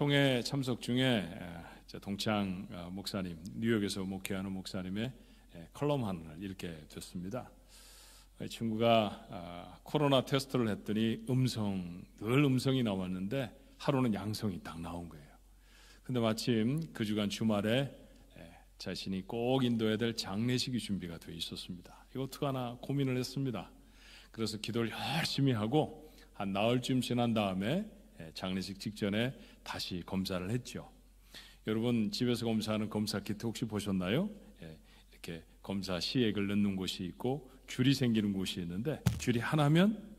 송해 참석 중에 동창 목사님, 뉴욕에서 목회하는 목사님의 컬럼 하나를 읽게 됐습니다. 친구가 코로나 테스트를 했더니 늘 음성이 나왔는데 하루는 양성이 딱 나온 거예요. 근데 마침 그 주간 주말에 자신이 꼭 인도해야 될 장례식이 준비가 되어 있었습니다. 이거 어떡하나 고민을 했습니다. 그래서 기도를 열심히 하고 한 나흘쯤 지난 다음에 장례식 직전에 다시 검사를 했죠. 여러분 집에서 검사하는 검사 키트 혹시 보셨나요? 이렇게 검사 시액을 넣는 곳이 있고 줄이 생기는 곳이 있는데, 줄이 하나면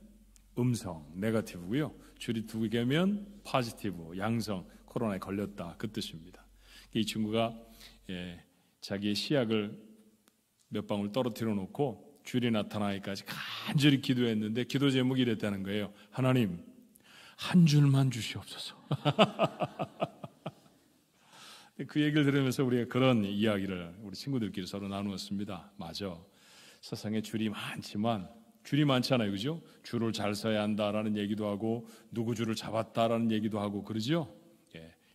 음성, 네거티브고요. 줄이 두 개면 포지티브, 양성, 코로나에 걸렸다, 그 뜻입니다. 이 친구가 자기의 시약을 몇 방울 떨어뜨려 놓고 줄이 나타나기까지 간절히 기도했는데 기도 제목이 이랬다는 거예요. 하나님, 한 줄만 주시옵소서. 그 얘기를 들으면서 우리가 그런 이야기를 우리 친구들끼리 서로 나누었습니다. 맞아, 세상에 줄이 많지만, 줄이 많잖아요, 그죠? 줄을 잘 서야 한다라는 얘기도 하고 누구 줄을 잡았다라는 얘기도 하고 그러죠.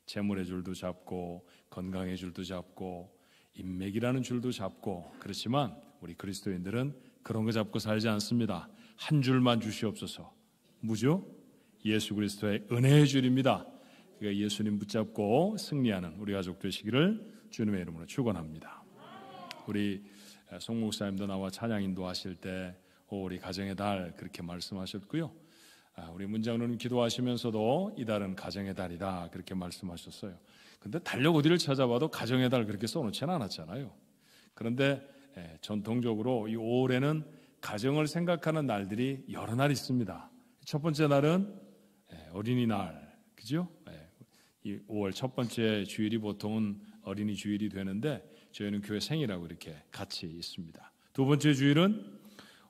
재물의 줄도 잡고 건강의 줄도 잡고 인맥이라는 줄도 잡고, 그렇지만 우리 그리스도인들은 그런 거 잡고 살지 않습니다. 한 줄만 주시옵소서. 뭐죠? 예수 그리스도의 은혜의 줄입니다. 그러니까 예수님 붙잡고 승리하는 우리 가족 되시기를 주님의 이름으로 축원합니다. 우리 송 목사님도 나와 찬양 인도하실 때 우리 가정의 달 그렇게 말씀하셨고요. 우리 문장로님 기도하시면서도 이달은 가정의 달이다 그렇게 말씀하셨어요. 근데 달력 어디를 찾아봐도 가정의 달 그렇게 써놓지는 않았잖아요. 그런데 전통적으로 이 5월에는 가정을 생각하는 날들이 여러 날 있습니다. 첫 번째 날은 어린이날, 그죠? 이 5월 첫 번째 주일이 보통은 어린이 주일이 되는데 저희는 교회 생일하고 이렇게 같이 있습니다. 두 번째 주일은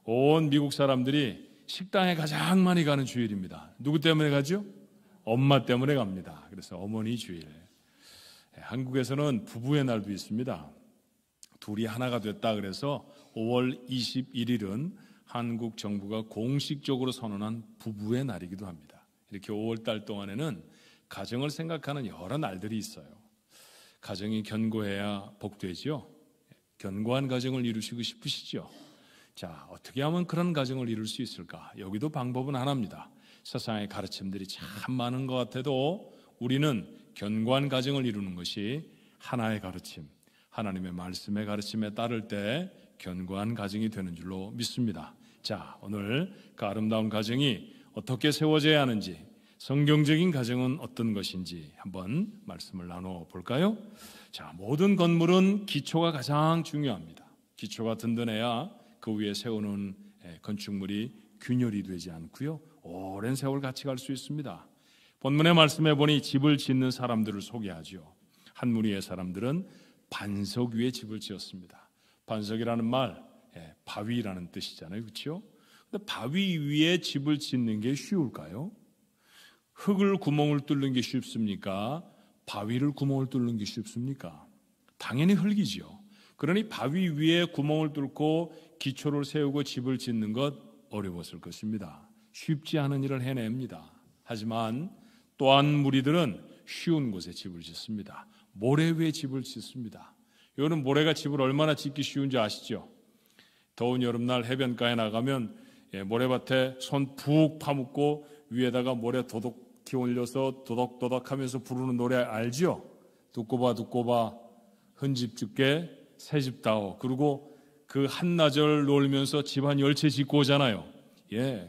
온 미국 사람들이 식당에 가장 많이 가는 주일입니다. 누구 때문에 가죠? 엄마 때문에 갑니다. 그래서 어머니 주일. 한국에서는 부부의 날도 있습니다. 둘이 하나가 됐다 그래서 5월 21일은 한국 정부가 공식적으로 선언한 부부의 날이기도 합니다. 이렇게 5월 달 동안에는 가정을 생각하는 여러 날들이 있어요. 가정이 견고해야 복되죠. 견고한 가정을 이루시고 싶으시죠? 자, 어떻게 하면 그런 가정을 이룰 수 있을까? 여기도 방법은 하나입니다. 세상의 가르침들이 참 많은 것 같아도 우리는 견고한 가정을 이루는 것이 하나의 가르침, 하나님의 말씀의 가르침에 따를 때 견고한 가정이 되는 줄로 믿습니다. 자, 오늘 그 아름다운 가정이 어떻게 세워져야 하는지, 성경적인 가정은 어떤 것인지 한번 말씀을 나눠볼까요? 자, 모든 건물은 기초가 가장 중요합니다. 기초가 든든해야 그 위에 세우는 건축물이 균열이 되지 않고요, 오랜 세월 같이 갈 수 있습니다. 본문의 말씀에 보니 집을 짓는 사람들을 소개하죠. 한 무리의 사람들은 반석 위에 집을 지었습니다. 반석이라는 말, 바위라는 뜻이잖아요, 그렇죠? 근데 바위 위에 집을 짓는 게 쉬울까요? 흙을 구멍을 뚫는 게 쉽습니까? 바위를 구멍을 뚫는 게 쉽습니까? 당연히 흙이죠. 그러니 바위 위에 구멍을 뚫고 기초를 세우고 집을 짓는 것 어려웠을 것입니다. 쉽지 않은 일을 해냅니다. 하지만 또한 무리들은 쉬운 곳에 집을 짓습니다. 모래 위에 집을 짓습니다. 여러분, 모래가 집을 얼마나 짓기 쉬운지 아시죠? 더운 여름날 해변가에 나가면 모래밭에 손 푹 파묻고 위에다가 모래 도둑 올려서 도덕도덕 하면서 부르는 노래 알죠? 두꼬바 두꼬바 흔집 죽게 새집 다오. 그리고 그 한나절 놀면서 집 한 10채 짓고 오잖아요.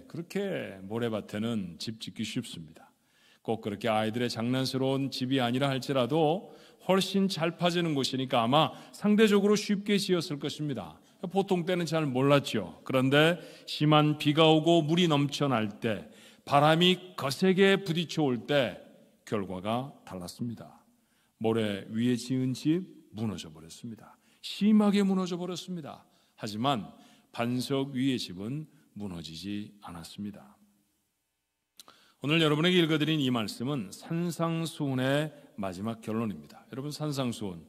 그렇게 모래밭에는 집 짓기 쉽습니다. 꼭 그렇게 아이들의 장난스러운 집이 아니라 할지라도 훨씬 잘 파지는 곳이니까 아마 상대적으로 쉽게 지었을 것입니다. 보통 때는 잘 몰랐죠. 그런데 심한 비가 오고 물이 넘쳐날 때, 바람이 거세게 부딪혀 올 때 결과가 달랐습니다. 모래 위에 지은 집 무너져 버렸습니다. 심하게 무너져 버렸습니다. 하지만 반석 위의 집은 무너지지 않았습니다. 오늘 여러분에게 읽어드린 이 말씀은 산상수훈의 마지막 결론입니다. 여러분, 산상수훈,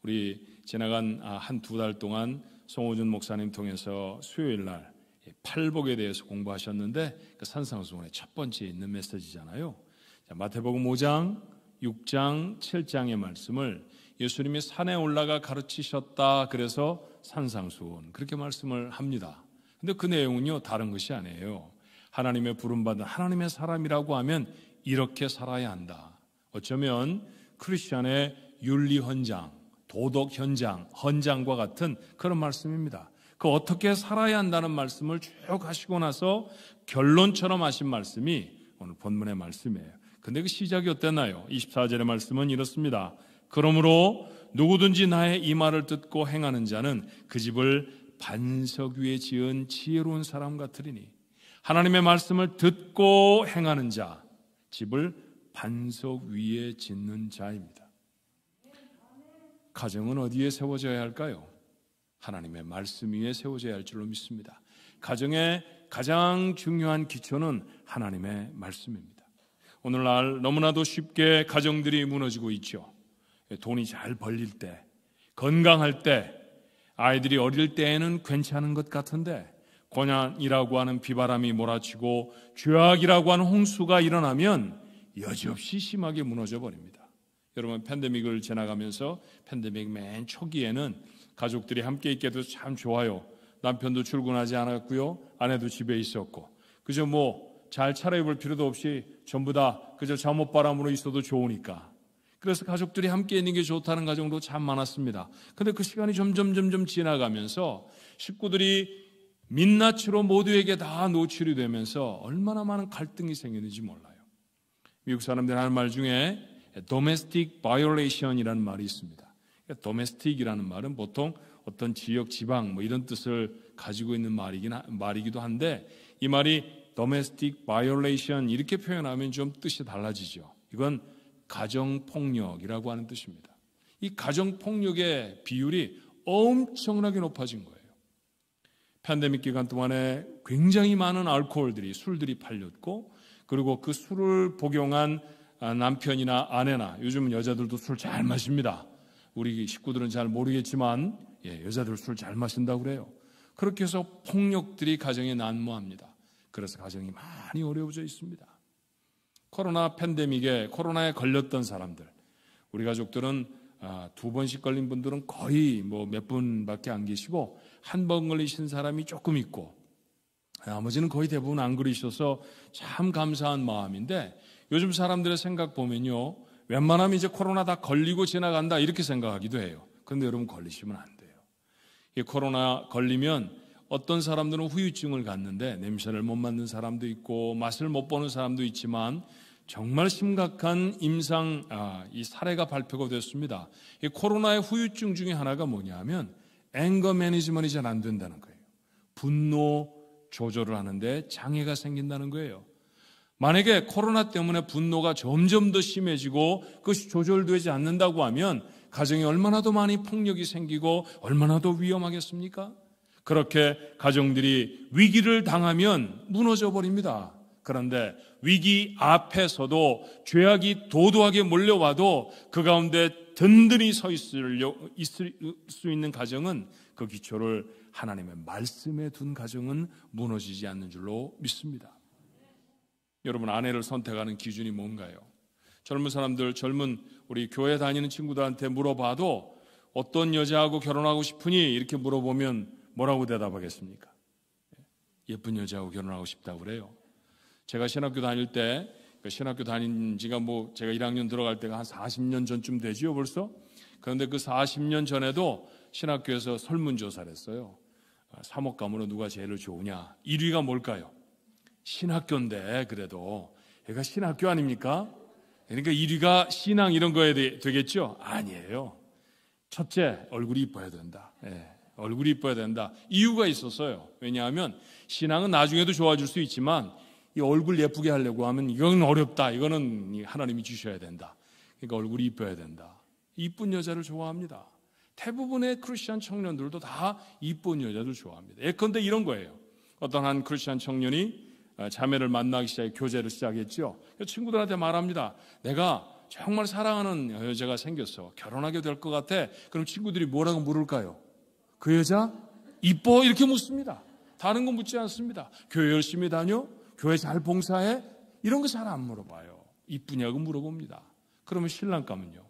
우리 지나간 한 두 달 동안 송호준 목사님 통해서 수요일 날 팔복에 대해서 공부하셨는데 그 산상수훈의 첫 번째 있는 메시지잖아요. 자, 마태복음 5장 6장, 7장의 말씀을 예수님이 산에 올라가 가르치셨다. 그래서 산상수훈 그렇게 말씀을 합니다. 근데 그 내용은요, 다른 것이 아니에요. 하나님의 부름받은 하나님의 사람이라고 하면 이렇게 살아야 한다. 어쩌면 크리스천의 윤리 헌장, 도덕 헌장과 같은 그런 말씀입니다. 그 어떻게 살아야 한다는 말씀을 쭉 하시고 나서 결론처럼 하신 말씀이 오늘 본문의 말씀이에요. 근데 그 시작이 어땠나요? 24절의 말씀은 이렇습니다. 그러므로 누구든지 나의 이 말을 듣고 행하는 자는 그 집을 반석 위에 지은 지혜로운 사람 같으리니, 하나님의 말씀을 듣고 행하는 자, 집을 반석 위에 짓는 자입니다. 가정은 어디에 세워져야 할까요? 하나님의 말씀 위에 세워져야 할 줄로 믿습니다. 가정의 가장 중요한 기초는 하나님의 말씀입니다. 오늘날 너무나도 쉽게 가정들이 무너지고 있죠. 돈이 잘 벌릴 때, 건강할 때, 아이들이 어릴 때에는 괜찮은 것 같은데 고난이라고 하는 비바람이 몰아치고 죄악이라고 하는 홍수가 일어나면 여지없이 심하게 무너져 버립니다. 여러분, 팬데믹을 지나가면서 팬데믹 맨 초기에는 가족들이 함께 있게도 참 좋아요. 남편도 출근하지 않았고요, 아내도 집에 있었고, 그저 잘 차려입을 필요도 없이 전부 다 그저 잠옷바람으로 있어도 좋으니까. 그래서 가족들이 함께 있는 게 좋다는 가정도 참 많았습니다. 그런데 그 시간이 점점 지나가면서 식구들이 민낯으로 모두에게 다 노출이 되면서 얼마나 많은 갈등이 생기는지 몰라요. 미국 사람들이 하는 말 중에 domestic violation이라는 말이 있습니다. domestic이라는 말은 보통 어떤 지역, 지방 이런 뜻을 가지고 있는 말이기도 한데, 이 말이 domestic violation 이렇게 표현하면 좀 뜻이 달라지죠. 이건 가정폭력이라고 하는 뜻입니다. 이 가정폭력의 비율이 엄청나게 높아진 거예요. 팬데믹 기간 동안에 굉장히 많은 알코올들이, 술들이 팔렸고, 그리고 그 술을 복용한 남편이나 아내나, 요즘은 여자들도 술 잘 마십니다. 우리 식구들은 잘 모르겠지만 여자들 술 잘 마신다고 그래요. 그렇게 해서 폭력들이 가정에 난무합니다. 그래서 가정이 많이 어려워져 있습니다. 코로나 팬데믹에, 코로나에 걸렸던 사람들, 우리 가족들은 2번씩 걸린 분들은 거의 몇 분밖에 안 계시고, 한 번 걸리신 사람이 조금 있고, 나머지는 거의 대부분 안 걸리셔서 참 감사한 마음인데, 요즘 사람들의 생각 보면요, 웬만하면 이제 코로나 다 걸리고 지나간다 이렇게 생각하기도 해요. 그런데 여러분, 걸리시면 안 돼요. 이 코로나 걸리면 어떤 사람들은 후유증을 갖는데 냄새를 못 맡는 사람도 있고 맛을 못 보는 사람도 있지만, 정말 심각한 이 사례가 발표가 됐습니다. 이 코로나의 후유증 중에 하나가 뭐냐면 앵거 매니지먼트이 잘 안 된다는 거예요. 분노 조절을 하는데 장애가 생긴다는 거예요. 만약에 코로나 때문에 분노가 점점 더 심해지고 그것이 조절되지 않는다고 하면 가정에 얼마나 더 많이 폭력이 생기고 얼마나 더 위험하겠습니까? 그렇게 가정들이 위기를 당하면 무너져 버립니다. 그런데 위기 앞에서도 죄악이 도도하게 몰려와도 그 가운데 든든히 서 있을 수 있는 가정은, 그 기초를 하나님의 말씀에 둔 가정은 무너지지 않는 줄로 믿습니다. 여러분, 아내를 선택하는 기준이 뭔가요? 젊은 우리 교회 다니는 친구들한테 물어봐도 어떤 여자하고 결혼하고 싶으니? 이렇게 물어보면 뭐라고 대답하겠습니까? 예쁜 여자하고 결혼하고 싶다고 그래요. 제가 신학교 다닐 때, 신학교 다닌 지가 제가 1학년 들어갈 때가 한 40년 전쯤 되지요, 벌써? 그런데 그 40년 전에도 신학교에서 설문조사를 했어요. 사목감으로 누가 제일 좋으냐? 1위가 뭘까요? 신학교인데, 그래도 얘가 신학교 아닙니까? 그러니까 1위가 신앙 이런 거에 되겠죠? 아니에요. 첫째, 얼굴이 이뻐야 된다. 얼굴이 이뻐야 된다. 이유가 있었어요. 왜냐하면 신앙은 나중에도 좋아질 수 있지만 이 얼굴 예쁘게 하려고 하면 이건 어렵다. 이거는 하나님이 주셔야 된다. 그러니까 얼굴이 이뻐야 된다. 이쁜 여자를 좋아합니다. 대부분의 크리스천 청년들도 다 이쁜 여자들 좋아합니다. 예컨대 이런 거예요. 어떤 한 크리스천 청년이 자매를 만나기 시작해 교제를 시작했죠. 친구들한테 말합니다. 내가 정말 사랑하는 여자가 생겼어. 결혼하게 될 것 같아. 그럼 친구들이 뭐라고 물을까요? 그 여자 이뻐? 이렇게 묻습니다. 다른 건 묻지 않습니다. 교회 열심히 다녀? 교회 잘 봉사해? 이런 거 잘 안 물어봐요. 이쁘냐고 물어봅니다. 그러면 신랑감은요?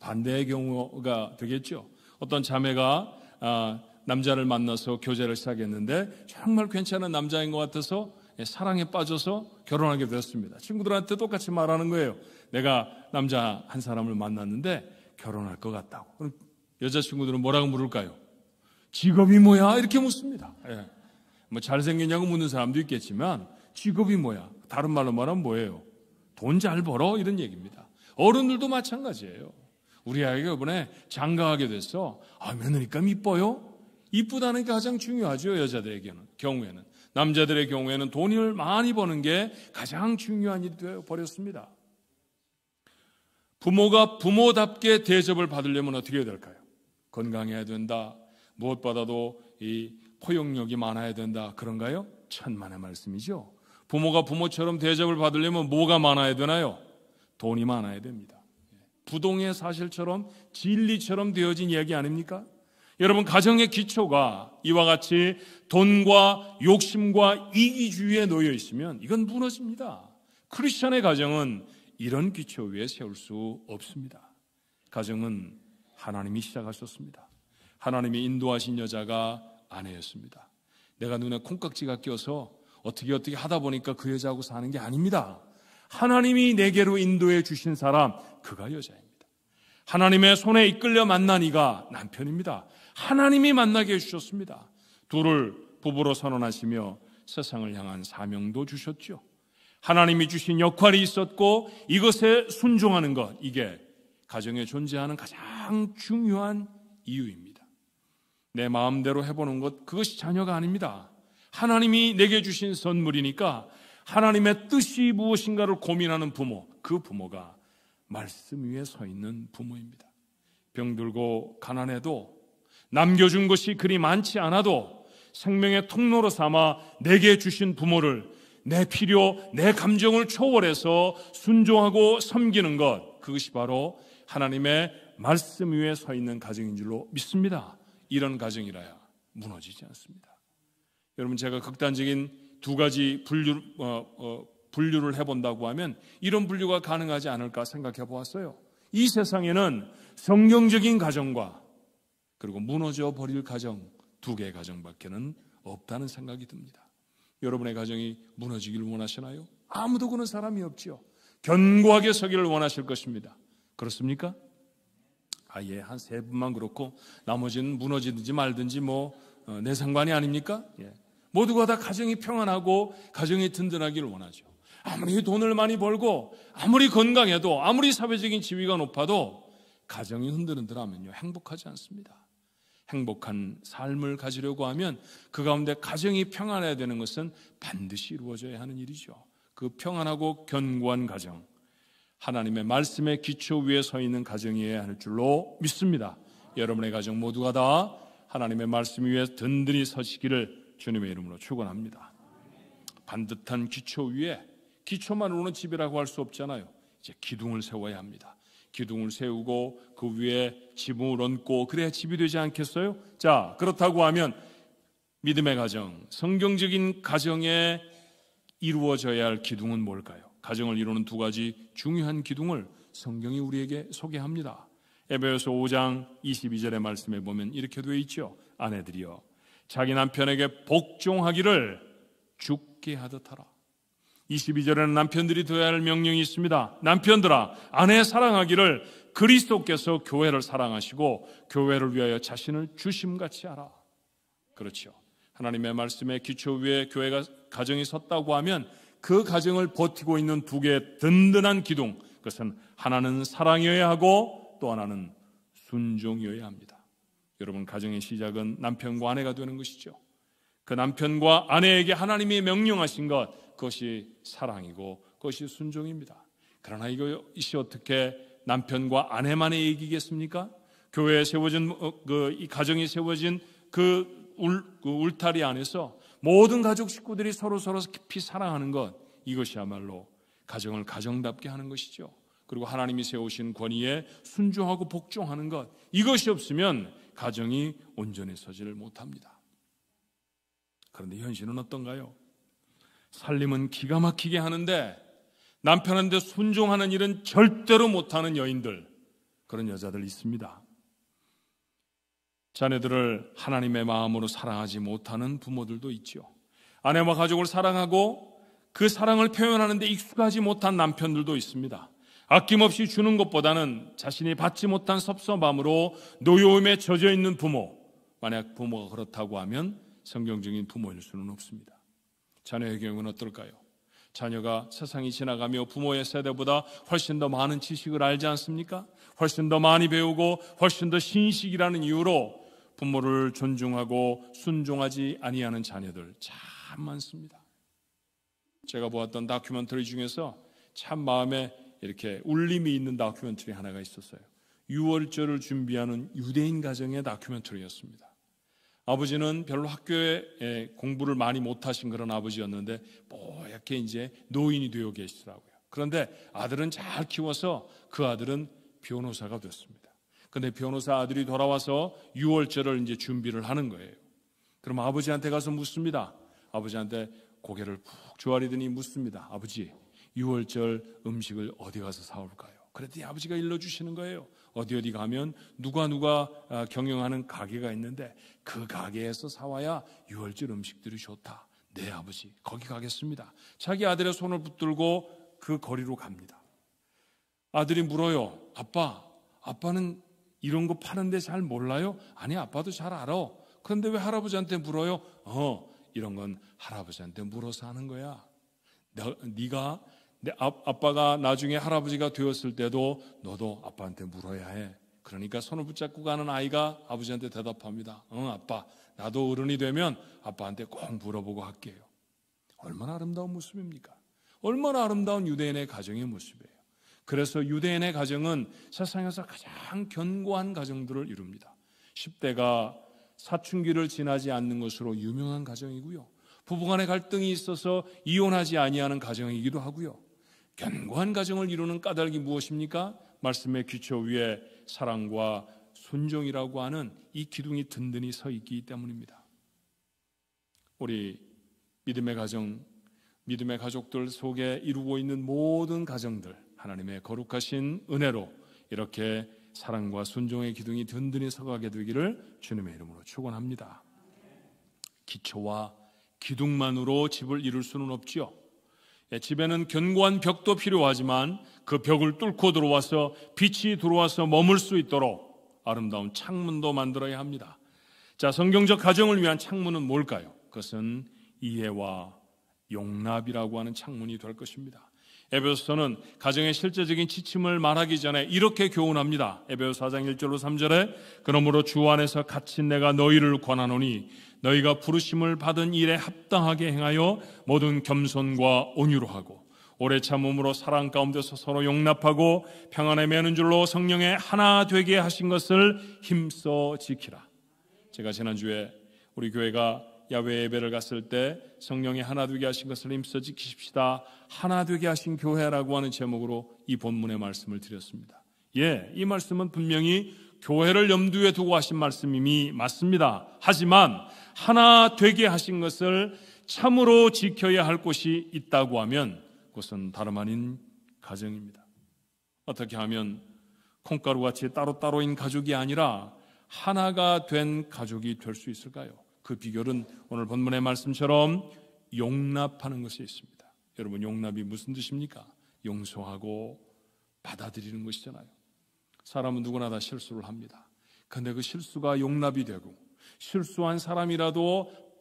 반대의 경우가 되겠죠. 어떤 자매가 남자를 만나서 교제를 시작했는데 정말 괜찮은 남자인 것 같아서 사랑에 빠져서 결혼하게 되었습니다. 친구들한테 똑같이 말하는 거예요. 내가 남자 한 사람을 만났는데 결혼할 것 같다고. 그럼 여자친구들은 뭐라고 물을까요? 직업이 뭐야? 이렇게 묻습니다. 예. 뭐 잘생겼냐고 묻는 사람도 있겠지만 직업이 뭐야? 다른 말로 말하면 뭐예요? 돈 잘 벌어? 이런 얘기입니다. 어른들도 마찬가지예요. 우리 아이가 이번에 장가하게 됐어. 며느리감 이뻐요? 이쁘다는 게 가장 중요하죠. 여자들의 경우에는. 남자들의 경우에는 돈을 많이 버는 게 가장 중요한 일이 되어 버렸습니다. 부모가 부모답게 대접을 받으려면 어떻게 해야 될까요? 건강해야 된다. 무엇보다도 이 포용력이 많아야 된다. 그런가요? 천만의 말씀이죠. 부모가 부모처럼 대접을 받으려면 뭐가 많아야 되나요? 돈이 많아야 됩니다. 부동의 사실처럼 진리처럼 되어진 이야기 아닙니까? 여러분, 가정의 기초가 이와 같이 돈과 욕심과 이기주의에 놓여 있으면 이건 무너집니다. 크리스천의 가정은 이런 기초 위에 세울 수 없습니다. 가정은 하나님이 시작하셨습니다. 하나님이 인도하신 여자가 아내였습니다. 내가 눈에 콩깍지가 껴서 어떻게 하다 보니까 그 여자하고 사는 게 아닙니다. 하나님이 내게로 인도해 주신 사람, 그가 여자입니다. 하나님의 손에 이끌려 만난 이가 남편입니다. 하나님이 만나게 해주셨습니다. 둘을 부부로 선언하시며 세상을 향한 사명도 주셨죠. 하나님이 주신 역할이 있었고 이것에 순종하는 것, 이게 가정에 존재하는 가장 중요한 이유입니다. 내 마음대로 해보는 것, 그것이 자녀가 아닙니다. 하나님이 내게 주신 선물이니까 하나님의 뜻이 무엇인가를 고민하는 부모, 그 부모가 말씀 위에 서 있는 부모입니다. 병들고 가난해도 남겨준 것이 그리 많지 않아도 생명의 통로로 삼아 내게 주신 부모를 내 필요, 내 감정을 초월해서 순종하고 섬기는 것, 그것이 바로 하나님의 말씀 위에 서 있는 가정인 줄로 믿습니다. 이런 가정이라야 무너지지 않습니다. 여러분, 제가 극단적인 두 가지 분류를 해본다고 하면 이런 분류가 가능하지 않을까 생각해 보았어요. 이 세상에는 성경적인 가정과 그리고 무너져 버릴 가정, 두 개의 가정밖에는 없다는 생각이 듭니다. 여러분의 가정이 무너지기를 원하시나요? 아무도 그런 사람이 없죠. 견고하게 서기를 원하실 것입니다. 그렇습니까? 한 세 분만 그렇고 나머지는 무너지든지 말든지 내 상관이 아닙니까? 모두가 다 가정이 평안하고 가정이 든든하기를 원하죠. 아무리 돈을 많이 벌고 아무리 건강해도 아무리 사회적인 지위가 높아도 가정이 흔들흔들하면요 행복하지 않습니다. 행복한 삶을 가지려고 하면 그 가운데 가정이 평안해야 되는 것은 반드시 이루어져야 하는 일이죠. 그 평안하고 견고한 가정, 하나님의 말씀의 기초 위에 서 있는 가정이어야 할 줄로 믿습니다. 여러분의 가정 모두가 다 하나님의 말씀 위에 든든히 서시기를 주님의 이름으로 축원합니다. 반듯한 기초 위에, 기초만으로는 집이라고 할 수 없잖아요. 이제 기둥을 세워야 합니다. 기둥을 세우고 그 위에 지붕을 얹고 그래야 집이 되지 않겠어요? 자, 그렇다고 하면 믿음의 가정, 성경적인 가정에 이루어져야 할 기둥은 뭘까요? 가정을 이루는 두 가지 중요한 기둥을 성경이 우리에게 소개합니다. 에베소서 5장 22절의 말씀에 보면 이렇게 되어 있죠. 아내들이여 자기 남편에게 복종하기를 죽게 하듯 하라. 22절에는 남편들이 되어야 할 명령이 있습니다. 남편들아, 아내 사랑하기를 그리스도께서 교회를 사랑하시고 교회를 위하여 자신을 주심같이 하라. 그렇죠. 하나님의 말씀의 기초 위에 교회가 가정이 섰다고 하면 그 가정을 버티고 있는 두 개의 든든한 기둥, 그것은 하나는 사랑이어야 하고 또 하나는 순종이어야 합니다. 여러분, 가정의 시작은 남편과 아내가 되는 것이죠. 그 남편과 아내에게 하나님이 명령하신 것, 그것이 사랑이고 그것이 순종입니다. 그러나 이것이 어떻게 남편과 아내만의 얘기겠습니까? 교회에 세워진 이 가정이 세워진 그 울타리 안에서 모든 가족 식구들이 서로 깊이 사랑하는 것, 이것이야말로 가정을 가정답게 하는 것이죠. 그리고 하나님이 세우신 권위에 순종하고 복종하는 것, 이것이 없으면 가정이 온전히 서지를 못합니다. 그런데 현실은 어떤가요? 살림은 기가 막히게 하는데 남편한테 순종하는 일은 절대로 못하는 여인들, 그런 여자들 있습니다. 자녀들을 하나님의 마음으로 사랑하지 못하는 부모들도 있죠. 아내와 가족을 사랑하고 그 사랑을 표현하는데 익숙하지 못한 남편들도 있습니다. 아낌없이 주는 것보다는 자신이 받지 못한 섭섭함으로 노여움에 젖어 있는 부모, 만약 부모가 그렇다고 하면 성경적인 부모일 수는 없습니다. 자녀의 경우는 어떨까요? 자녀가 세상이 지나가며 부모의 세대보다 훨씬 더 많은 지식을 알지 않습니까? 훨씬 더 많이 배우고 훨씬 더 신식이라는 이유로 부모를 존중하고 순종하지 아니하는 자녀들 참 많습니다. 제가 보았던 다큐멘터리 중에서 참 마음에 이렇게 울림이 있는 다큐멘터리 하나가 있었어요. 유월절을 준비하는 유대인 가정의 다큐멘터리였습니다. 아버지는 별로 학교에 공부를 많이 못하신 그런 아버지였는데 뽀얗게 이제 노인이 되어 계시더라고요. 그런데 아들은 잘 키워서 그 아들은 변호사가 됐습니다. 근데 변호사 아들이 돌아와서 유월절을 이제 준비를 하는 거예요. 그럼 아버지한테 가서 묻습니다. 아버지한테 고개를 푹 조아리더니 묻습니다. 아버지, 유월절 음식을 어디 가서 사올까요? 그랬더니 아버지가 일러주시는 거예요. 어디 가면 누가 경영하는 가게가 있는데 그 가게에서 사와야 유월절 음식들이 좋다. 네, 아버지, 거기 가겠습니다. 자기 아들의 손을 붙들고 그 거리로 갑니다. 아들이 물어요. 아빠는 이런 거 파는데 잘 몰라요? 아니, 아빠도 잘 알아. 그런데 왜 할아버지한테 물어요? 이런 건 할아버지한테 물어서 하는 거야. 네가 아빠가 나중에 할아버지가 되었을 때도 너도 아빠한테 물어야 해. 그러니까 손을 붙잡고 가는 아이가 아버지한테 대답합니다. 아빠, 나도 어른이 되면 아빠한테 꼭 물어보고 할게요. 얼마나 아름다운 모습입니까? 얼마나 아름다운 유대인의 가정의 모습이에요. 그래서 유대인의 가정은 세상에서 가장 견고한 가정들을 이룹니다. 10대가 사춘기를 지나지 않는 것으로 유명한 가정이고요. 부부간의 갈등이 있어서 이혼하지 아니하는 가정이기도 하고요. 견고한 가정을 이루는 까닭이 무엇입니까? 말씀의 기초 위에 사랑과 순종이라고 하는 이 기둥이 든든히 서 있기 때문입니다. 우리 믿음의 가정, 믿음의 가족들 속에 이루고 있는 모든 가정들, 하나님의 거룩하신 은혜로 이렇게 사랑과 순종의 기둥이 든든히 서가게 되기를 주님의 이름으로 축원합니다. 기초와 기둥만으로 집을 이룰 수는 없지요. 집에는 견고한 벽도 필요하지만 그 벽을 뚫고 들어와서 빛이 들어와서 머물 수 있도록 아름다운 창문도 만들어야 합니다. 자, 성경적 가정을 위한 창문은 뭘까요? 그것은 이해와 용납이라고 하는 창문이 될 것입니다. 에베소서는 가정의 실제적인 지침을 말하기 전에 이렇게 교훈합니다. 에베소 4장 1절로 3절에 그러므로 주 안에서 갇힌 내가 너희를 권하노니 너희가 부르심을 받은 일에 합당하게 행하여 모든 겸손과 온유로 하고 오래 참음으로 사랑 가운데서 서로 용납하고 평안에 매는 줄로 성령에 하나 되게 하신 것을 힘써 지키라. 제가 지난주에 우리 교회가 야외 예배를 갔을 때 성령이 하나 되게 하신 것을 힘써 지키십시다. 하나 되게 하신 교회라고 하는 제목으로 이 본문의 말씀을 드렸습니다. 이 말씀은 분명히 교회를 염두에 두고 하신 말씀임이 맞습니다. 하지만 하나 되게 하신 것을 참으로 지켜야 할 곳이 있다고 하면 그것은 다름 아닌 가정입니다. 어떻게 하면 콩가루같이 따로따로인 가족이 아니라 하나가 된 가족이 될 수 있을까요? 그 비결은 오늘 본문의 말씀처럼 용납하는 것에 있습니다. 여러분, 용납이 무슨 뜻입니까? 용서하고 받아들이는 것이잖아요. 사람은 누구나 다 실수를 합니다. 그런데 그 실수가 용납이 되고 실수한 사람이라도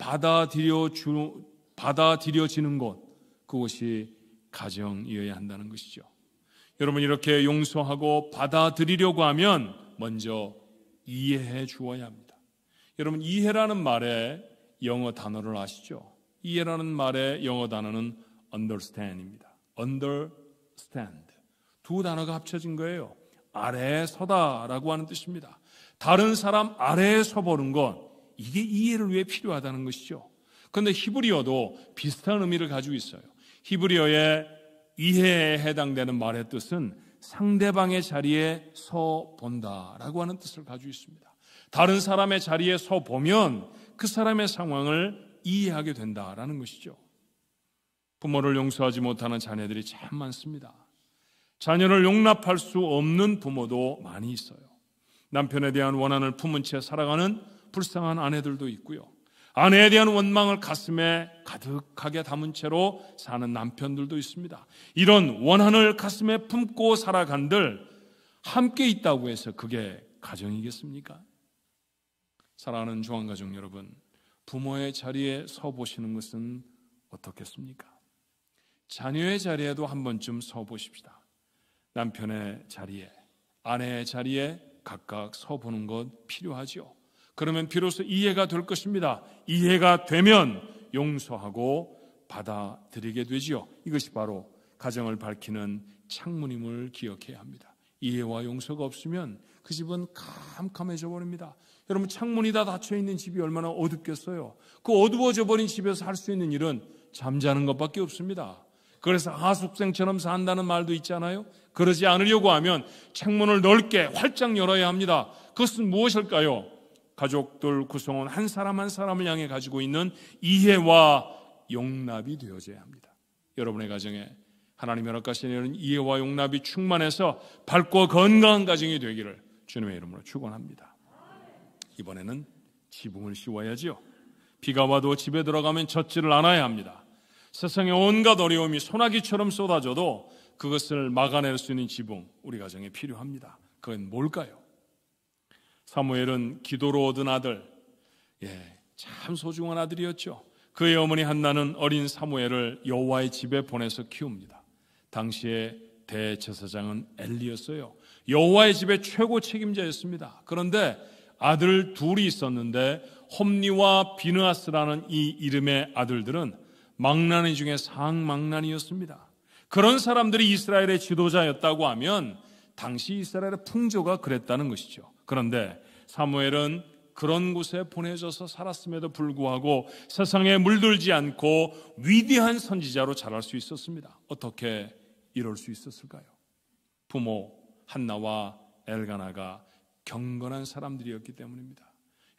받아들여지는 것, 그것이 가정이어야 한다는 것이죠. 여러분, 이렇게 용서하고 받아들이려고 하면 먼저 이해해 주어야 합니다. 여러분, 이해라는 말의 영어 단어를 아시죠? 이해라는 말의 영어 단어는 understand입니다. understand. 두 단어가 합쳐진 거예요. 아래에 서다라고 하는 뜻입니다. 다른 사람 아래에 서보는 것, 이게 이해를 위해 필요하다는 것이죠. 그런데 히브리어도 비슷한 의미를 가지고 있어요. 히브리어의 이해에 해당되는 말의 뜻은 상대방의 자리에 서 본다라고 하는 뜻을 가지고 있습니다. 다른 사람의 자리에 서 보면 그 사람의 상황을 이해하게 된다라는 것이죠. 부모를 용서하지 못하는 자녀들이 참 많습니다. 자녀를 용납할 수 없는 부모도 많이 있어요. 남편에 대한 원한을 품은 채 살아가는 불쌍한 아내들도 있고요. 아내에 대한 원망을 가슴에 가득하게 담은 채로 사는 남편들도 있습니다. 이런 원한을 가슴에 품고 살아간들 함께 있다고 해서 그게 가정이겠습니까? 사랑하는 중앙가족 여러분, 부모의 자리에 서 보시는 것은 어떻겠습니까? 자녀의 자리에도 한 번쯤 서 보십시다. 남편의 자리에, 아내의 자리에 각각 서 보는 것 필요하죠. 그러면 비로소 이해가 될 것입니다. 이해가 되면 용서하고 받아들이게 되지요. 이것이 바로 가정을 밝히는 창문임을 기억해야 합니다. 이해와 용서가 없으면 그 집은 캄캄해져 버립니다. 여러분, 창문이 다 닫혀 있는 집이 얼마나 어둡겠어요. 그 어두워져 버린 집에서 할 수 있는 일은 잠자는 것밖에 없습니다. 그래서 하숙생처럼 산다는 말도 있잖아요. 그러지 않으려고 하면 창문을 넓게 활짝 열어야 합니다. 그것은 무엇일까요? 가족들 구성원 한 사람 한 사람을 향해 가지고 있는 이해와 용납이 되어져야 합니다. 여러분의 가정에 하나님의 허락하시는 이런 이해와 용납이 충만해서 밝고 건강한 가정이 되기를 주님의 이름으로 축원합니다. 이번에는 지붕을 씌워야지요. 비가 와도 집에 들어가면 젖지를 않아야 합니다. 세상의 온갖 어려움이 소나기처럼 쏟아져도 그것을 막아낼 수 있는 지붕, 우리 가정에 필요합니다. 그건 뭘까요? 사무엘은 기도로 얻은 아들, 참 소중한 아들이었죠. 그의 어머니 한나는 어린 사무엘을 여호와의 집에 보내서 키웁니다. 당시에 대제사장은 엘리였어요. 여호와의 집의 최고 책임자였습니다. 그런데 아들 둘이 있었는데 홈니와 비느하스라는 이 이름의 아들들은 망나니 중에 상망나니였습니다. 그런 사람들이 이스라엘의 지도자였다고 하면 당시 이스라엘의 풍조가 그랬다는 것이죠. 그런데 사무엘은 그런 곳에 보내져서 살았음에도 불구하고 세상에 물들지 않고 위대한 선지자로 자랄 수 있었습니다. 어떻게 이럴 수 있었을까요? 부모 한나와 엘가나가 경건한 사람들이었기 때문입니다.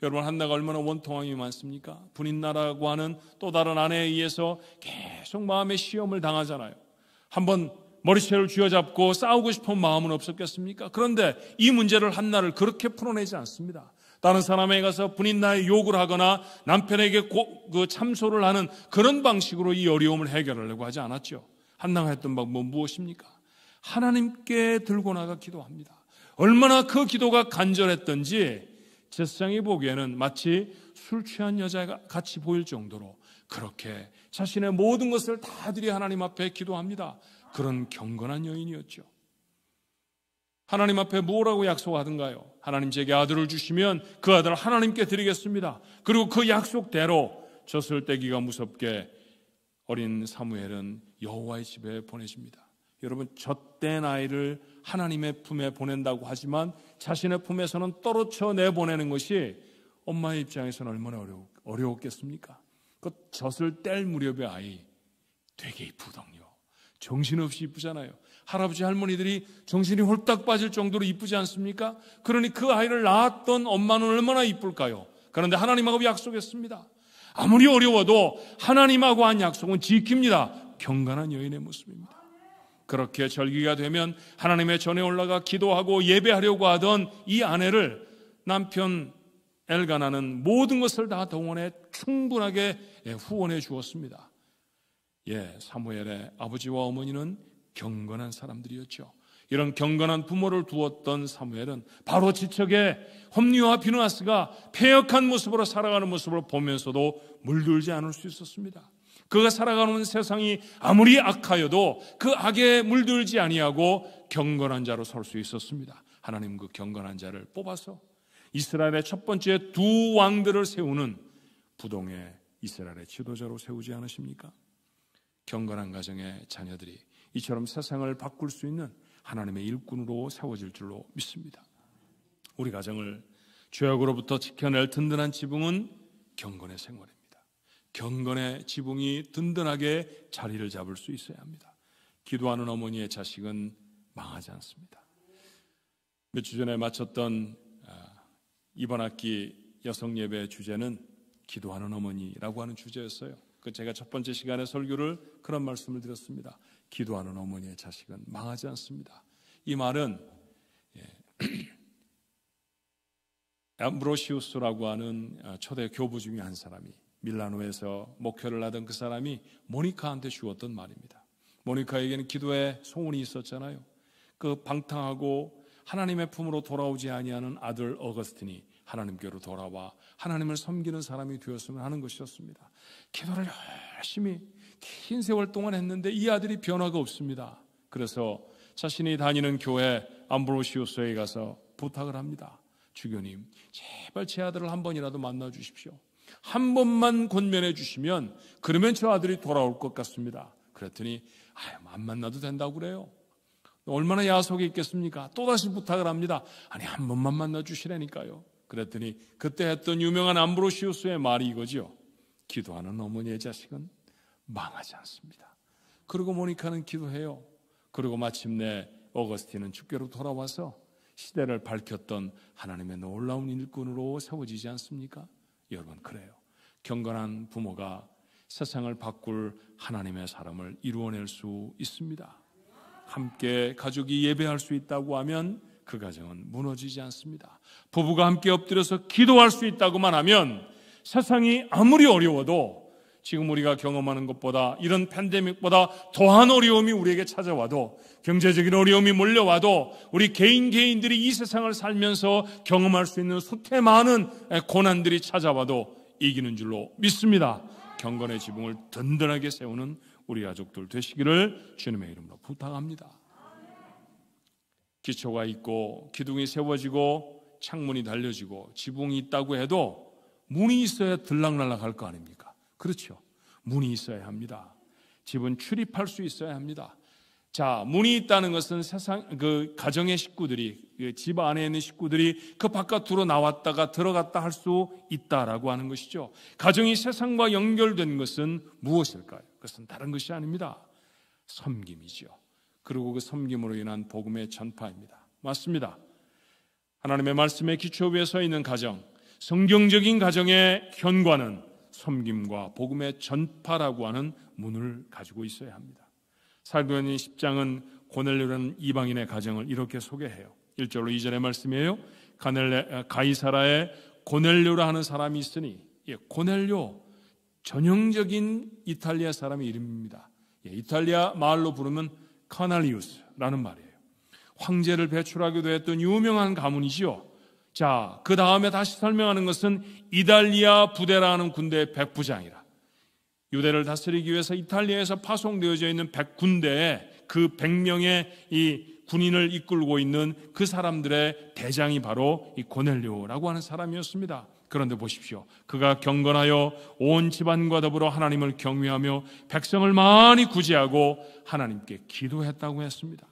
여러분, 한나가 얼마나 원통함이 많습니까? 분인나라고 하는 또 다른 아내에 의해서 계속 마음의 시험을 당하잖아요. 한번 머리채를 쥐어잡고 싸우고 싶은 마음은 없었겠습니까? 그런데 이 문제를 한나를 그렇게 풀어내지 않습니다. 다른 사람에게 가서 분인나의 욕을 하거나 남편에게 참소를 하는 그런 방식으로 이 어려움을 해결하려고 하지 않았죠. 한나가 했던 방법은 무엇입니까? 하나님께 들고 나가 기도합니다. 얼마나 그 기도가 간절했던지 제사장이 보기에는 마치 술 취한 여자가 같이 보일 정도로 그렇게 자신의 모든 것을 다 드려 하나님 앞에 기도합니다. 그런 경건한 여인이었죠. 하나님 앞에 뭐라고 약속하던가요? 하나님 제게 아들을 주시면 그 아들을 하나님께 드리겠습니다. 그리고 그 약속대로 젖을 떼기가 무섭게 어린 사무엘은 여호와의 집에 보내집니다. 여러분, 젖된 아이를 하나님의 품에 보낸다고 하지만 자신의 품에서는 떨어져 내보내는 것이 엄마의 입장에서는 얼마나 어려웠겠습니까? 그 젖을 뗄 무렵의 아이 되게 이쁘더군요. 정신없이 이쁘잖아요. 할아버지 할머니들이 정신이 홀딱 빠질 정도로 이쁘지 않습니까? 그러니 그 아이를 낳았던 엄마는 얼마나 이쁠까요? 그런데 하나님하고 약속했습니다. 아무리 어려워도 하나님하고 한 약속은 지킵니다. 경건한 여인의 모습입니다. 그렇게 절기가 되면 하나님의 전에 올라가 기도하고 예배하려고 하던 이 아내를 남편 엘가나는 모든 것을 다 동원해 충분하게 후원해 주었습니다. 사무엘의 아버지와 어머니는 경건한 사람들이었죠. 이런 경건한 부모를 두었던 사무엘은 바로 지척에 홈리와 비느하스가 패역한 모습으로 살아가는 모습을 보면서도 물들지 않을 수 있었습니다. 그가 살아가는 세상이 아무리 악하여도 그 악에 물들지 아니하고 경건한 자로 설 수 있었습니다. 하나님 그 경건한 자를 뽑아서 이스라엘의 첫 번째 두 왕들을 세우는 부동의 이스라엘의 지도자로 세우지 않으십니까? 경건한 가정의 자녀들이 이처럼 세상을 바꿀 수 있는 하나님의 일꾼으로 세워질 줄로 믿습니다. 우리 가정을 죄악으로부터 지켜낼 든든한 지붕은 경건의 생활입니다. 경건의 지붕이 든든하게 자리를 잡을 수 있어야 합니다. 기도하는 어머니의 자식은 망하지 않습니다. 몇 주 전에 마쳤던 이번 학기 여성예배 주제는 기도하는 어머니라고 하는 주제였어요. 제가 첫 번째 시간에 설교를 그런 말씀을 드렸습니다. 기도하는 어머니의 자식은 망하지 않습니다. 이 말은 앰브로시우스라고 하는 초대 교부 중에 한 사람이 밀라노에서 목회를 하던 그 사람이 모니카한테 주었던 말입니다. 모니카에게는 기도의 소원이 있었잖아요. 그 방탕하고 하나님의 품으로 돌아오지 아니하는 아들 어거스틴이 하나님께로 돌아와 하나님을 섬기는 사람이 되었으면 하는 것이었습니다. 기도를 열심히 긴 세월 동안 했는데 이 아들이 변화가 없습니다. 그래서 자신이 다니는 교회 암브로시우스에 가서 부탁을 합니다. 주교님, 제발 제 아들을 한 번이라도 만나 주십시오. 한 번만 권면해 주시면 그러면 저 아들이 돌아올 것 같습니다. 그랬더니 안 만나도 된다고 그래요. 얼마나 야속이 있겠습니까? 또다시 부탁을 합니다. 아니 한 번만 만나 주시라니까요. 그랬더니 그때 했던 유명한 암브로시우스의 말이 이거죠. 기도하는 어머니의 자식은 망하지 않습니다. 그리고 모니카는 기도해요. 그리고 마침내 어거스틴은 주께로 돌아와서 시대를 밝혔던 하나님의 놀라운 일꾼으로 세워지지 않습니까? 여러분, 그래요. 경건한 부모가 세상을 바꿀 하나님의 사람을 이루어낼 수 있습니다. 함께 가족이 예배할 수 있다고 하면 그 가정은 무너지지 않습니다. 부부가 함께 엎드려서 기도할 수 있다고만 하면 세상이 아무리 어려워도 지금 우리가 경험하는 것보다 이런 팬데믹보다 더한 어려움이 우리에게 찾아와도 경제적인 어려움이 몰려와도 우리 개인들이 이 세상을 살면서 경험할 수 있는 수태 많은 고난들이 찾아와도 이기는 줄로 믿습니다. 경건의 지붕을 든든하게 세우는 우리 가족들 되시기를 주님의 이름으로 부탁합니다. 기초가 있고 기둥이 세워지고 창문이 달려지고 지붕이 있다고 해도 문이 있어야 들락날락할 거 아닙니까? 그렇죠. 문이 있어야 합니다. 집은 출입할 수 있어야 합니다. 자, 문이 있다는 것은 그 가정의 식구들이, 집 안에 있는 식구들이 그 바깥으로 나왔다가 들어갔다 할 수 있다라고 하는 것이죠. 가정이 세상과 연결된 것은 무엇일까요? 그것은 다른 것이 아닙니다. 섬김이죠. 그리고 그 섬김으로 인한 복음의 전파입니다. 맞습니다. 하나님의 말씀의 기초 위에 서 있는 가정, 성경적인 가정의 현관은 섬김과 복음의 전파라고 하는 문을 가지고 있어야 합니다. 사도행전 10장은 고넬료라는 이방인의 가정을 이렇게 소개해요. 1절로 2절의 말씀이에요. 가이사라에 고넬료라 하는 사람이 있으니, 고넬료 전형적인 이탈리아 사람의 이름입니다. 이탈리아 말로 부르면 카날리우스라는 말이에요. 황제를 배출하기도 했던 유명한 가문이지요. 자, 그 다음에 다시 설명하는 것은 이달리아 부대라는 군대의 백부장이라. 유대를 다스리기 위해서 이탈리아에서 파송되어져 있는 군대에 그 100명의 이 군인을 이끌고 있는 그 사람들의 대장이 바로 이 고넬료라고 하는 사람이었습니다. 그런데 보십시오. 그가 경건하여 온 집안과 더불어 하나님을 경외하며 백성을 많이 구제하고 하나님께 기도했다고 했습니다.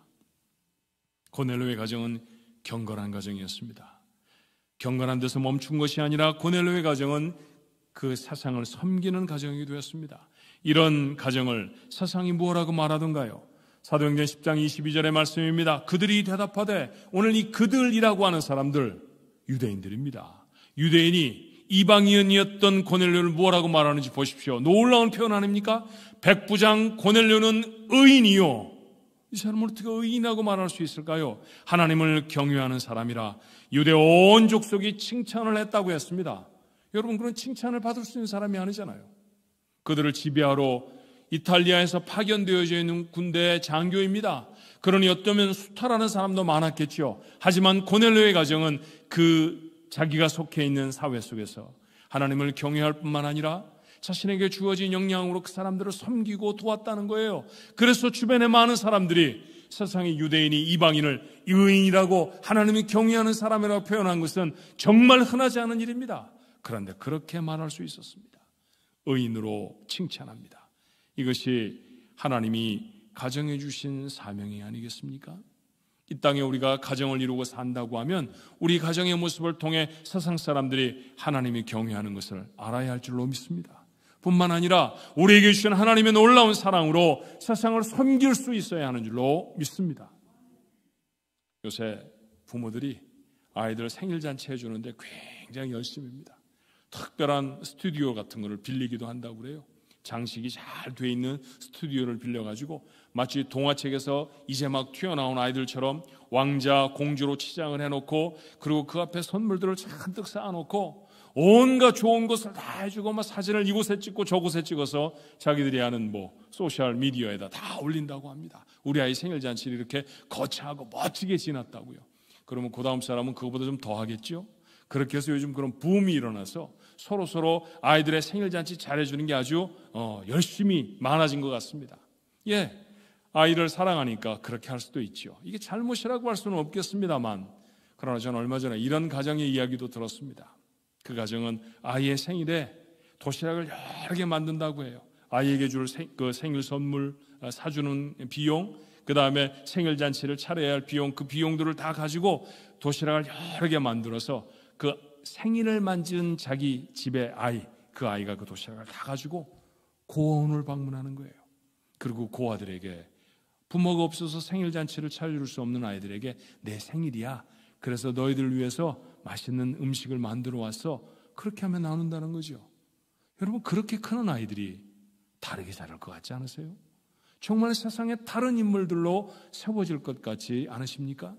고넬료의 가정은 경건한 가정이었습니다. 경건한 데서 멈춘 것이 아니라 고넬료의 가정은 그 세상을 섬기는 가정이 되었습니다. 이런 가정을 세상이 뭐라고 말하던가요? 사도행전 10장 22절의 말씀입니다. 그들이 대답하되, 오늘 이 그들이라고 하는 사람들 유대인들입니다. 유대인이 이방인이었던 고넬료를 뭐라고 말하는지 보십시오. 놀라운 표현 아닙니까? 백부장 고넬료는 의인이요. 이 사람을 어떻게 의인이라고 말할 수 있을까요? 하나님을 경외하는 사람이라 유대 온 족속이 칭찬을 했다고 했습니다. 여러분, 그런 칭찬을 받을 수 있는 사람이 아니잖아요. 그들을 지배하러 이탈리아에서 파견되어져 있는 군대의 장교입니다. 그러니 어쩌면 수탈하는 사람도 많았겠죠. 하지만 고넬료의 가정은 그 자기가 속해 있는 사회 속에서 하나님을 경외할 뿐만 아니라 자신에게 주어진 역량으로 그 사람들을 섬기고 도왔다는 거예요. 그래서 주변에 많은 사람들이 세상의 유대인이 이방인을 의인이라고 하나님이 경외하는 사람이라고 표현한 것은 정말 흔하지 않은 일입니다. 그런데 그렇게 말할 수 있었습니다. 의인으로 칭찬합니다. 이것이 하나님이 가정해 주신 사명이 아니겠습니까? 이 땅에 우리가 가정을 이루고 산다고 하면 우리 가정의 모습을 통해 세상 사람들이 하나님이 경외하는 것을 알아야 할 줄로 믿습니다. 뿐만 아니라 우리에게 주신 하나님의 놀라운 사랑으로 세상을 섬길 수 있어야 하는 줄로 믿습니다. 요새 부모들이 아이들 생일잔치 해주는데 굉장히 열심입니다. 특별한 스튜디오 같은 거를 빌리기도 한다고 그래요. 장식이 잘 돼 있는 스튜디오를 빌려가지고 마치 동화책에서 이제 막 튀어나온 아이들처럼 왕자 공주로 치장을 해놓고, 그리고 그 앞에 선물들을 잔뜩 쌓아놓고 온갖 좋은 것을 다 해주고 막 사진을 이곳에 찍고 저곳에 찍어서 자기들이 하는 소셜 미디어에다 다 올린다고 합니다. 우리 아이 생일 잔치를 이렇게 거창하고 멋지게 지났다고요. 그러면 그 다음 사람은 그거보다 좀 더 하겠죠. 그렇게 해서 요즘 그런 붐이 일어나서 서로 아이들의 생일 잔치 잘해주는 게 아주 열심히 많아진 것 같습니다. 예, 아이를 사랑하니까 그렇게 할 수도 있죠. 이게 잘못이라고 할 수는 없겠습니다만, 그러나 저는 얼마 전에 이런 가정의 이야기도 들었습니다. 그 가정은 아이의 생일에 도시락을 여러 개 만든다고 해요. 아이에게 줄 그 생일 선물 사주는 비용, 그 다음에 생일 잔치를 차려야 할 비용, 그 비용들을 다 가지고 도시락을 여러 개 만들어서 그 생일을 만든 자기 집의 아이, 그 아이가 그 도시락을 다 가지고 고아원을 방문하는 거예요. 그리고 고아들에게, 부모가 없어서 생일 잔치를 차려줄 수 없는 아이들에게 내 생일이야, 그래서 너희들 위해서 맛있는 음식을 만들어 왔어, 그렇게 하면 나눈다는 거죠. 여러분, 그렇게 크는 아이들이 다르게 자랄 것 같지 않으세요? 정말 세상에 다른 인물들로 세워질 것 같지 않으십니까?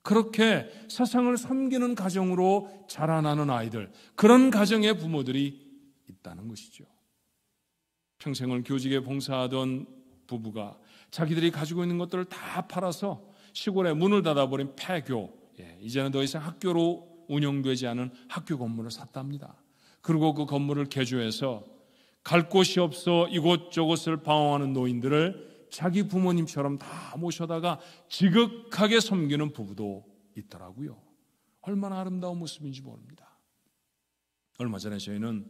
그렇게 세상을 섬기는 가정으로 자라나는 아이들, 그런 가정의 부모들이 있다는 것이죠. 평생을 교직에 봉사하던 부부가 자기들이 가지고 있는 것들을 다 팔아서 시골에 문을 닫아버린 폐교, 이제는 더 이상 학교로 운영되지 않은 학교 건물을 샀답니다. 그리고 그 건물을 개조해서 갈 곳이 없어 이곳저곳을 방황하는 노인들을 자기 부모님처럼 다 모셔다가 지극하게 섬기는 부부도 있더라고요. 얼마나 아름다운 모습인지 모릅니다. 얼마 전에 저희는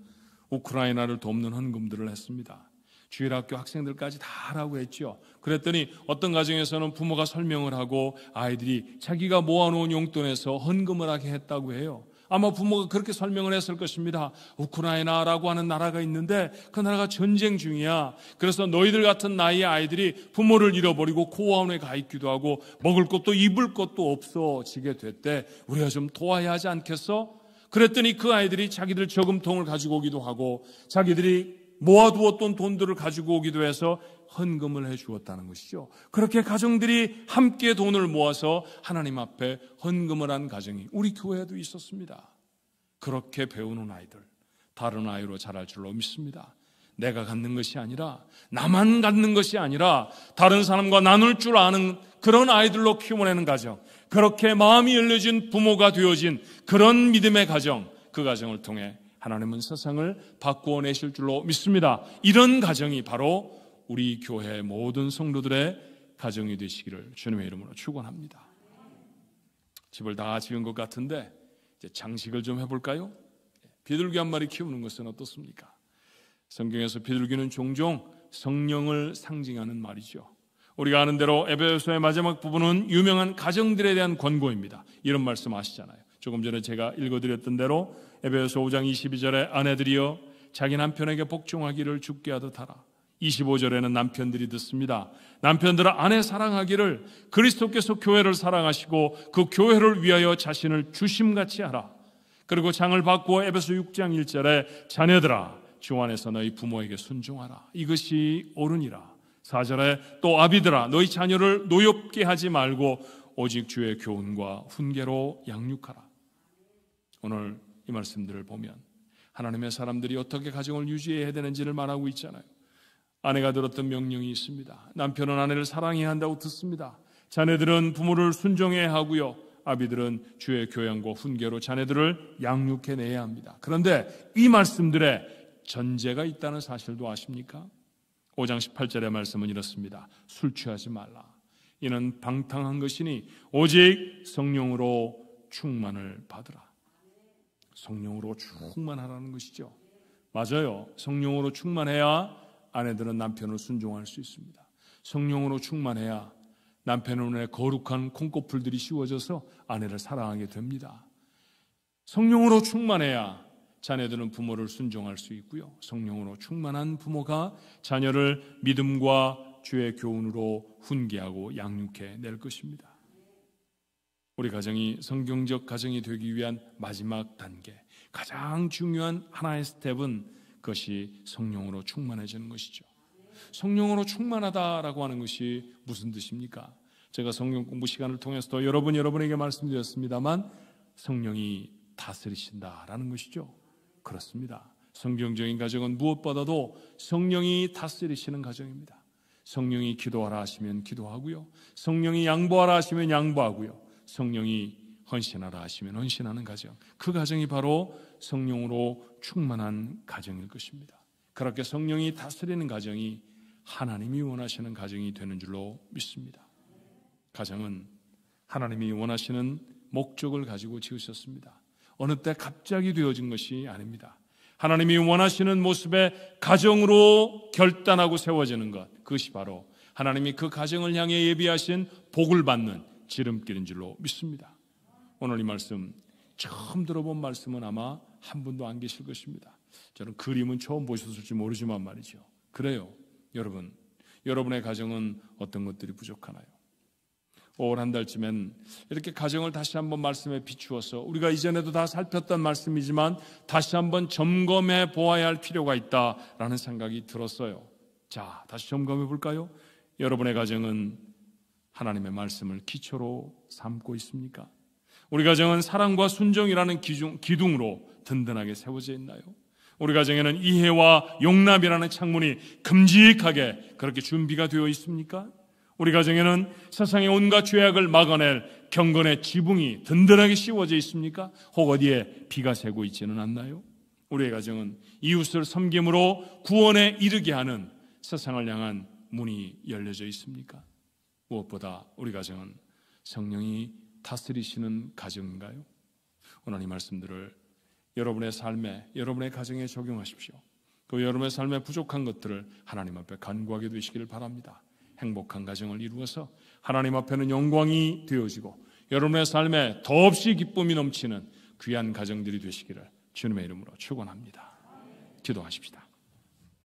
우크라이나를 돕는 헌금들을 했습니다. 주일학교 학생들까지 다 하라고 했죠. 그랬더니 어떤 가정에서는 부모가 설명을 하고 아이들이 자기가 모아놓은 용돈에서 헌금을 하게 했다고 해요. 아마 부모가 그렇게 설명을 했을 것입니다. 우크라이나라고 하는 나라가 있는데 그 나라가 전쟁 중이야. 그래서 너희들 같은 나이의 아이들이 부모를 잃어버리고 고아원에 가 있기도 하고 먹을 것도 입을 것도 없어지게 됐대. 우리가 좀 도와야 하지 않겠어? 그랬더니 그 아이들이 자기들 저금통을 가지고 오기도 하고 자기들이 모아두었던 돈들을 가지고 오기도 해서 헌금을 해 주었다는 것이죠. 그렇게 가정들이 함께 돈을 모아서 하나님 앞에 헌금을 한 가정이 우리 교회에도 있었습니다. 그렇게 배우는 아이들, 다른 아이로 자랄 줄로 믿습니다. 내가 갖는 것이 아니라, 나만 갖는 것이 아니라 다른 사람과 나눌 줄 아는 그런 아이들로 키워내는 가정, 그렇게 마음이 열려진 부모가 되어진 그런 믿음의 가정, 그 가정을 통해 하나님은 세상을 바꾸어내실 줄로 믿습니다. 이런 가정이 바로 우리 교회 모든 성도들의 가정이 되시기를 주님의 이름으로 축원합니다. 집을 다 지은 것 같은데 이제 장식을 좀 해볼까요? 비둘기 한 마리 키우는 것은 어떻습니까? 성경에서 비둘기는 종종 성령을 상징하는 말이죠. 우리가 아는 대로 에베소서의 마지막 부분은 유명한 가정들에 대한 권고입니다. 이런 말씀 아시잖아요. 조금 전에 제가 읽어드렸던 대로 에베소서 5장 22절에 아내들이여 자기 남편에게 복종하기를 주께 하듯 하라. 25절에는 남편들이 듣습니다. 남편들아 아내 사랑하기를 그리스도께서 교회를 사랑하시고 그 교회를 위하여 자신을 주심같이 하라. 그리고 장을 바꾸어 에베소 6장 1절에 자녀들아 주 안에서 너희 부모에게 순종하라. 이것이 옳으니라. 4절에 또 아비들아 너희 자녀를 노엽게 하지 말고 오직 주의 교훈과 훈계로 양육하라. 오늘 이 말씀들을 보면 하나님의 사람들이 어떻게 가정을 유지해야 되는지를 말하고 있잖아요. 아내가 들었던 명령이 있습니다. 남편은 아내를 사랑해야 한다고 듣습니다. 자녀들은 부모를 순종해야 하고요. 아비들은 주의 교양과 훈계로 자녀들을 양육해내야 합니다. 그런데 이 말씀들에 전제가 있다는 사실도 아십니까? 5장 18절의 말씀은 이렇습니다. 술 취하지 말라. 이는 방탕한 것이니 오직 성령으로 충만을 받으라. 성령으로 충만하라는 것이죠. 맞아요. 성령으로 충만해야 아내들은 남편을 순종할 수 있습니다. 성령으로 충만해야 남편의 눈에 거룩한 콩고풀들이 씌워져서 아내를 사랑하게 됩니다. 성령으로 충만해야 자녀들은 부모를 순종할 수 있고요. 성령으로 충만한 부모가 자녀를 믿음과 주의 교훈으로 훈계하고 양육해 낼 것입니다. 우리 가정이 성경적 가정이 되기 위한 마지막 단계, 가장 중요한 하나의 스텝은 그것이 성령으로 충만해지는 것이죠. 성령으로 충만하다라고 하는 것이 무슨 뜻입니까? 제가 성경 공부 시간을 통해서도 여러분에게 말씀드렸습니다만 성령이 다스리신다라는 것이죠. 그렇습니다. 성경적인 가정은 무엇보다도 성령이 다스리시는 가정입니다. 성령이 기도하라 하시면 기도하고요. 성령이 양보하라 하시면 양보하고요. 성령이 헌신하라 하시면 헌신하는 가정. 그 가정이 바로 성령으로 충만한 가정일 것입니다. 그렇게 성령이 다스리는 가정이 하나님이 원하시는 가정이 되는 줄로 믿습니다. 가정은 하나님이 원하시는 목적을 가지고 지으셨습니다. 어느 때 갑자기 되어진 것이 아닙니다. 하나님이 원하시는 모습의 가정으로 결단하고 세워지는 것, 그것이 바로 하나님이 그 가정을 향해 예비하신 복을 받는 지름길인 줄로 믿습니다. 오늘 이 말씀 처음 들어본 말씀은 아마 한 분도 안 계실 것입니다. 저는 그림은 처음 보셨을지 모르지만 말이죠. 그래요. 여러분의 가정은 어떤 것들이 부족하나요? 5월 한 달쯤엔 이렇게 가정을 다시 한번 말씀에 비추어서 우리가 이전에도 다 살폈던 말씀이지만 다시 한번 점검해 보아야 할 필요가 있다라는 생각이 들었어요. 자, 다시 점검해 볼까요? 여러분의 가정은 하나님의 말씀을 기초로 삼고 있습니까? 우리 가정은 사랑과 순종이라는 기둥으로 든든하게 세워져 있나요? 우리 가정에는 이해와 용납이라는 창문이 큼직하게 그렇게 준비가 되어 있습니까? 우리 가정에는 세상의 온갖 죄악을 막아낼 경건의 지붕이 든든하게 씌워져 있습니까? 혹 어디에 비가 새고 있지는 않나요? 우리의 가정은 이웃을 섬김으로 구원에 이르게 하는 세상을 향한 문이 열려져 있습니까? 무엇보다 우리 가정은 성령이 다스리시는 가정인가요? 오늘 이 말씀들을 여러분의 삶에, 여러분의 가정에 적용하십시오. 그 여러분의 삶에 부족한 것들을 하나님 앞에 간구하게 되시기를 바랍니다. 행복한 가정을 이루어서 하나님 앞에는 영광이 되어지고 여러분의 삶에 더없이 기쁨이 넘치는 귀한 가정들이 되시기를 주님의 이름으로 축원합니다. 기도하십시다.